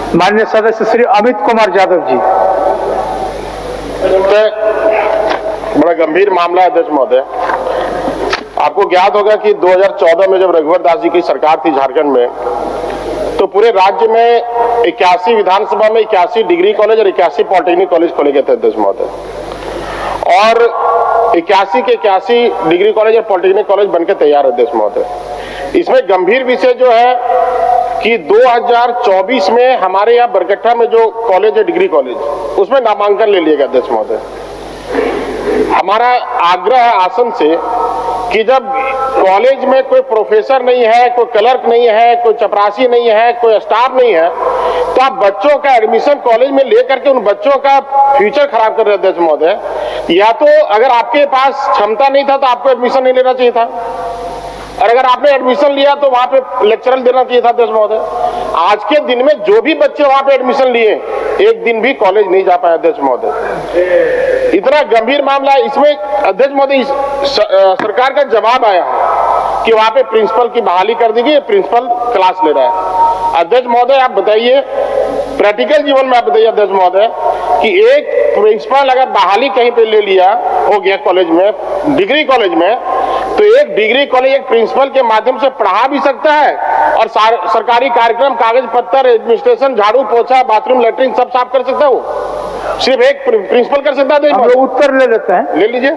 माननीय सदस्य श्री अमित कुमार यादव जी। बड़ा गंभीर मामला है अध्यक्ष महोदय। आपको ज्ञात होगा कि 2014 में जब रघुवर दास जी की सरकार थी झारखंड में, तो पूरे राज्य में 81 विधानसभा में 81 डिग्री कॉलेज और 81 पॉलिटेक्निक कॉलेज खोले गए थे अध्यक्ष महोदय। और 81 के 81 डिग्री कॉलेज और पॉलिटेक्निक कॉलेज बनकर तैयार है अध्यक्ष महोदय। इसमें गंभीर विषय जो है कि 2024 में हमारे यहाँ बरकट्ठा में जो कॉलेज है डिग्री कॉलेज, उसमें नामांकन ले लिया गया अध्यक्ष महोदय। हमारा आग्रह है आसन से कि जब कॉलेज में कोई प्रोफेसर नहीं है, कोई क्लर्क नहीं है, कोई चपरासी नहीं है, कोई स्टाफ नहीं है, तो आप बच्चों का एडमिशन कॉलेज में लेकर के उन बच्चों का फ्यूचर खराब कर रहे हैं अध्यक्ष महोदय। या तो अगर आपके पास क्षमता नहीं था तो आपको एडमिशन नहीं लेना चाहिए था, और अगर आपने एडमिशन लिया तो वहां पे लेक्चरल देना चाहिए था अध्यक्ष महोदय। आज के दिन में जो भी बच्चे वहां पे एडमिशन लिए, एक दिन भी कॉलेज नहीं जा पाए अध्यक्ष महोदय। इतना गंभीर मामला है। इसमें अध्यक्ष महोदय सरकार का जवाब आया है कि वहां पे प्रिंसिपल की बहाली कर दी गई, प्रिंसिपल क्लास ले रहा है। अध्यक्ष महोदय आप बताइए, प्रैक्टिकल जीवन में आप बताइए अध्यक्ष महोदय कि एक प्रिंसिपल अगर बहाली कहीं पे ले लिया हो गया कॉलेज में, डिग्री कॉलेज में, तो एक डिग्री कॉलेज एक प्रिंसिपल के माध्यम से पढ़ा भी सकता है और सरकारी कार्यक्रम, कागज पत्तर, एडमिनिस्ट्रेशन, झाड़ू पोछा, बाथरूम, लैट्रिन सब साफ कर सकता है। वो सिर्फ एक प्रिंसिपल कर सकता है। हम लोग उत्तर ले लेते हैं, ले लीजिए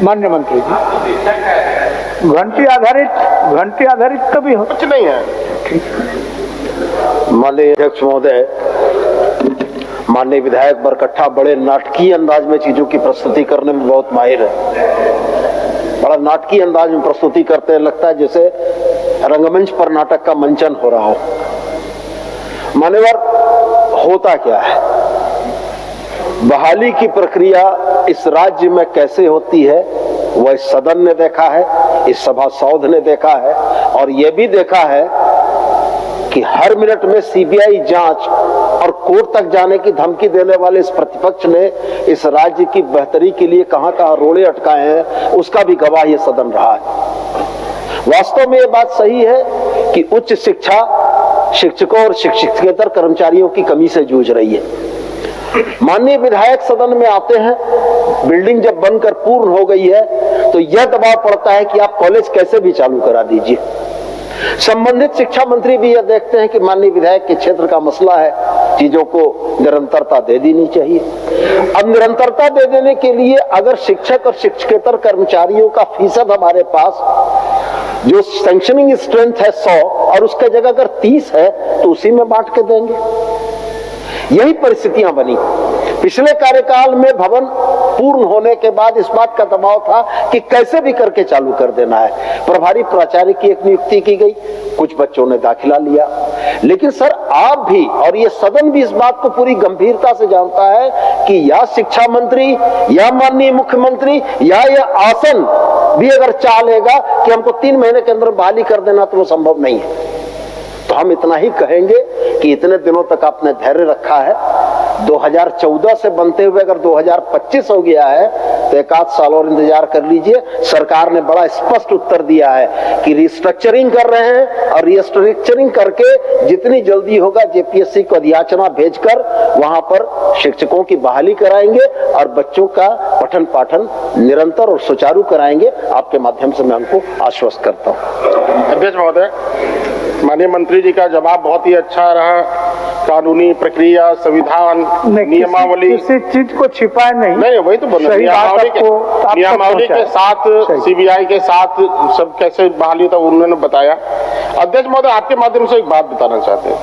माननीय मंत्री जी। घंटी आधारित कभी हो कुछ नहीं है। माननीय अध्यक्ष महोदय, माननीय विधायक बरकट्ठा बड़े नाटकीय अंदाज में चीजों की प्रस्तुति करने में बहुत माहिर है। बड़ा नाटकीय अंदाज में प्रस्तुति करते हैं, लगता है जैसे रंगमंच पर नाटक का मंचन हो रहा हो। मान्यवर, होता क्या है, बहाली की प्रक्रिया इस राज्य में कैसे होती है वह इस सदन ने देखा है, इस सभा सौध ने देखा है, और यह भी देखा है कि हर मिनट में सीबीआई जांच और कोर्ट तक जाने की धमकी देने वाले इस प्रतिपक्ष ने इस राज्य की बेहतरी के लिए कहां कहां रोड़े अटकाए हैं, उसका भी गवाह यह सदन रहा है। वास्तव में यह बात सही है कि उच्च शिक्षा शिक्षकों और शिक्षकेतर कर्मचारियों की कमी से जूझ रही है। माननीय विधायक सदन में आते हैं, बिल्डिंग जब बनकर पूर्ण हो गई है तो यह दबाव पड़ता है कि आप कॉलेज कैसे भी चालू करा दीजिए। संबंधित शिक्षा मंत्री भी यह देखते हैं कि माननीय विधायक के क्षेत्र का मसला है, चीजों को निरंतरता दे देनी चाहिए। अब निरंतरता दे देने के लिए अगर शिक्षक और शिक्षकेतर कर्मचारियों का फीसद हमारे पास जो सैंक्शनिंग स्ट्रेंथ है 100 और उसका जगह अगर 30 है तो उसी में बांट के देंगे। यही परिस्थितियां बनी। पिछले कार्यकाल में भवन पूर्ण होने के बाद इस बात का दबाव था कि कैसे भी करके चालू कर देना है। प्रभारी प्राचार्य की एक नियुक्ति की गई, कुछ बच्चों ने दाखिला लिया, लेकिन सर आप भी और ये सदन भी इस बात को पूरी गंभीरता से जानता है कि या शिक्षा मंत्री या माननीय मुख्यमंत्री या यह आसन भी अगर चाह लेगा कि हमको 3 महीने के अंदर बहाली कर देना, तो वो संभव नहीं है। तो हम इतना ही कहेंगे कि इतने दिनों तक आपने धैर्य रखा है, 2014 से बनते हुए अगर 2025 हो गया है तो 1 आध साल और इंतजार कर लीजिए। सरकार ने बड़ा स्पष्ट उत्तर दिया है कि रिस्ट्रक्चरिंग कर रहे हैं और रिस्ट्रक्चरिंग करके जितनी जल्दी होगा जेपीएससी को अधियाचना भेजकर वहां पर शिक्षकों की बहाली कराएंगे और बच्चों का पठन पाठन निरंतर और सुचारू कराएंगे। आपके माध्यम से मैं उनको आश्वस्त करता हूँ। अध्यक्ष महोदय, माननीय मंत्री जी का जवाब बहुत ही अच्छा रहा। कानूनी प्रक्रिया, संविधान, नियमावली, किसी चीज को छिपाए नहीं, वही तो बोल रहे हैं। नियमावली के साथ, सीबीआई के साथ सब कैसे बहाली होता उन्होंने बताया। अध्यक्ष महोदय, आपके माध्यम से एक बात बताना चाहते हैं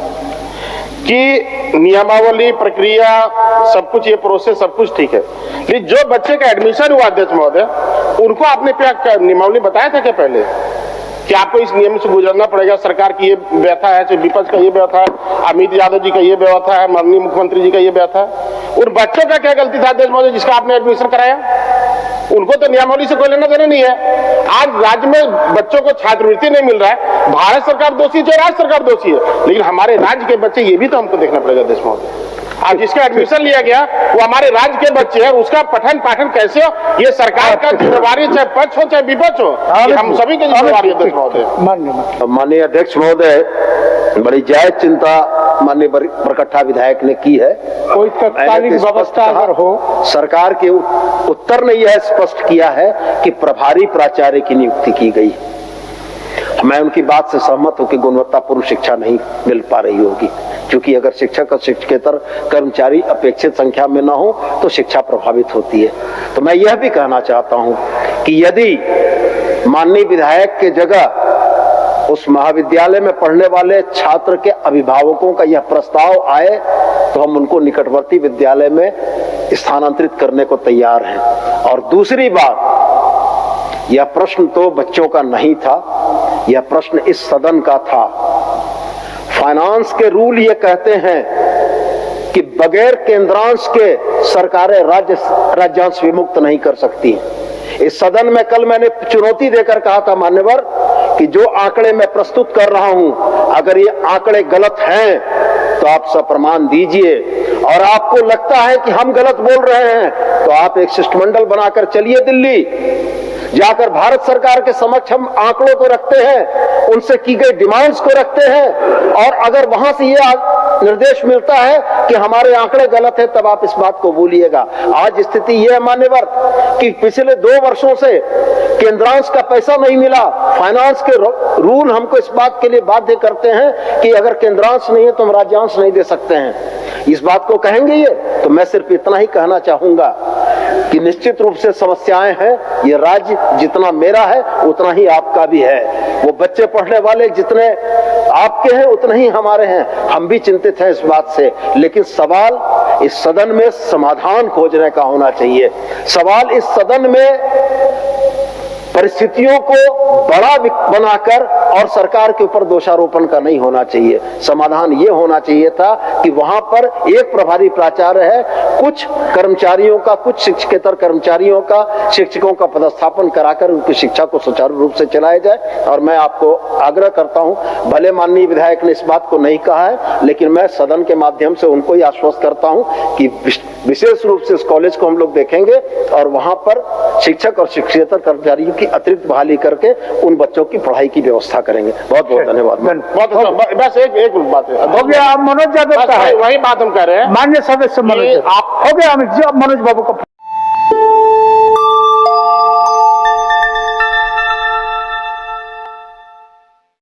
कि नियमावली, प्रक्रिया, सब कुछ, ये प्रोसेस सब कुछ ठीक है, लेकिन जो बच्चे का एडमिशन हुआ अध्यक्ष महोदय, उनको आपने क्या नियमावली बताया था क्या पहले कि आपको इस नियम से गुजरना पड़ेगा? सरकार की ये व्यथा है, चाहे विपक्ष का ये व्यथा है, अमित यादव जी का ये व्यथा है, माननीय मुख्यमंत्री जी का ये व्यथा है। उन बच्चों का क्या गलती था अध्यक्ष महोदय जिसका आपने एडमिशन कराया? उनको तो नियमावली से कोई लेना देना नहीं है। आज राज्य में बच्चों को छात्रवृत्ति नहीं मिल रहा है, भारत सरकार दोषी है, राज्य सरकार दोषी है, लेकिन हमारे राज्य के बच्चे, ये भी तो हमको देखना पड़ेगा अध्यक्ष महोदय। आज जिसका एडमिशन लिया गया वो हमारे राज्य के बच्चे हैं, उसका पठन पाठन कैसे हो, ये सरकार का जिम्मेवारी, चाहे पक्ष हो चाहे विपक्ष हो, हम सभी की जिम्मेवारी है अध्यक्ष महोदय। माननीय अध्यक्ष महोदय, बड़ी जायज चिंता माननीय बरकट्ठा विधायक ने की है। कोई मैंने तत्कालीन तो व्यवस्था स्पष्ट अगर हो, कहा, सरकार के उत्तर ने यह स्पष्ट किया है कि प्रभारी प्राचार्य की नियुक्ति की गई। मैं उनकी बात से सहमत हूं कि गुणवत्तापूर्ण शिक्षा नहीं मिल पा रही होगी, क्योंकि अगर शिक्षक और शिक्षकेतर कर्मचारी अपेक्षित संख्या में न हो तो शिक्षा प्रभावित होती है। तो मैं यह भी कहना चाहता हूं कि यदि माननीय विधायक के जगह उस महाविद्यालय में पढ़ने वाले छात्र के अभिभावकों का यह प्रस्ताव आए तो हम उनको निकटवर्ती विद्यालय में स्थानांतरित करने को तैयार हैं। और दूसरी बात, यह प्रश्न तो बच्चों का नहीं था, यह प्रश्न इस सदन का था। फाइनेंस के रूल ये कहते हैं कि बगैर केंद्रांश के सरकारें राज्यांश विमुक्त नहीं कर सकती। इस सदन में कल मैंने चुनौती देकर कहा था मान्यवर कि जो आंकड़े मैं प्रस्तुत कर रहा हूं, अगर ये आंकड़े गलत हैं तो आप सप्रमाण दीजिए, और आपको लगता है कि हम गलत बोल रहे हैं तो आप एक शिष्टमंडल बनाकर चलिए दिल्ली, जाकर भारत सरकार के समक्ष हम आंकड़ों को रखते हैं, उनसे की गई डिमांड्स को रखते हैं, और अगर वहां से ये निर्देश मिलता है कि हमारे आंकड़े गलत है तब आप इस बात को भूलिएगा। आज स्थिति यह है मान्यवर कि पिछले 2 वर्षों से केंद्रांश का पैसा नहीं मिला। फाइनेंस के रूल हमको इस बात के लिए बाध्य करते हैं कि अगर केंद्रांश नहीं है तो हम राज्यांश नहीं दे सकते हैं। इस बात को कहेंगे ये, तो मैं सिर्फ इतना ही कहना चाहूंगा कि निश्चित रूप से समस्याएं हैं। ये राज्य जितना मेरा है उतना ही आपका भी है, वो बच्चे पढ़ने वाले जितने आपके हैं उतने ही हमारे हैं। हम भी चिंतित हैं इस बात से, लेकिन सवाल इस सदन में समाधान खोजने का होना चाहिए। सवाल इस सदन में परिस्थितियों को बड़ा बनाकर और सरकार के ऊपर दोषारोपण का नहीं होना चाहिए। समाधान ये होना चाहिए था कि वहां पर एक प्रभारी प्राचार्य है, कुछ कर्मचारियों का, कुछ शिक्षकेतर कर्मचारियों का, शिक्षकों का पदस्थापन कराकर उनकी शिक्षा को सुचारू रूप से चलाया जाए। और मैं आपको आग्रह करता हूं, भले माननीय विधायक ने इस बात को नहीं कहा है, लेकिन मैं सदन के माध्यम से उनको ही आश्वस्त करता हूं कि विशेष रूप से इस कॉलेज को हम लोग देखेंगे और वहां पर शिक्षक और शिक्षकेतर कर्मचारियों की अतिरिक्त बहाली करके उन बच्चों की पढ़ाई की व्यवस्था करेंगे। बहुत बहुत धन्यवाद। बस एक बात है, हो गया। आप मनोज यादव का है, वही बात हम कह रहे हैं। मान्य सदस्य मनोज, आप हो गया। मनोज बाबू का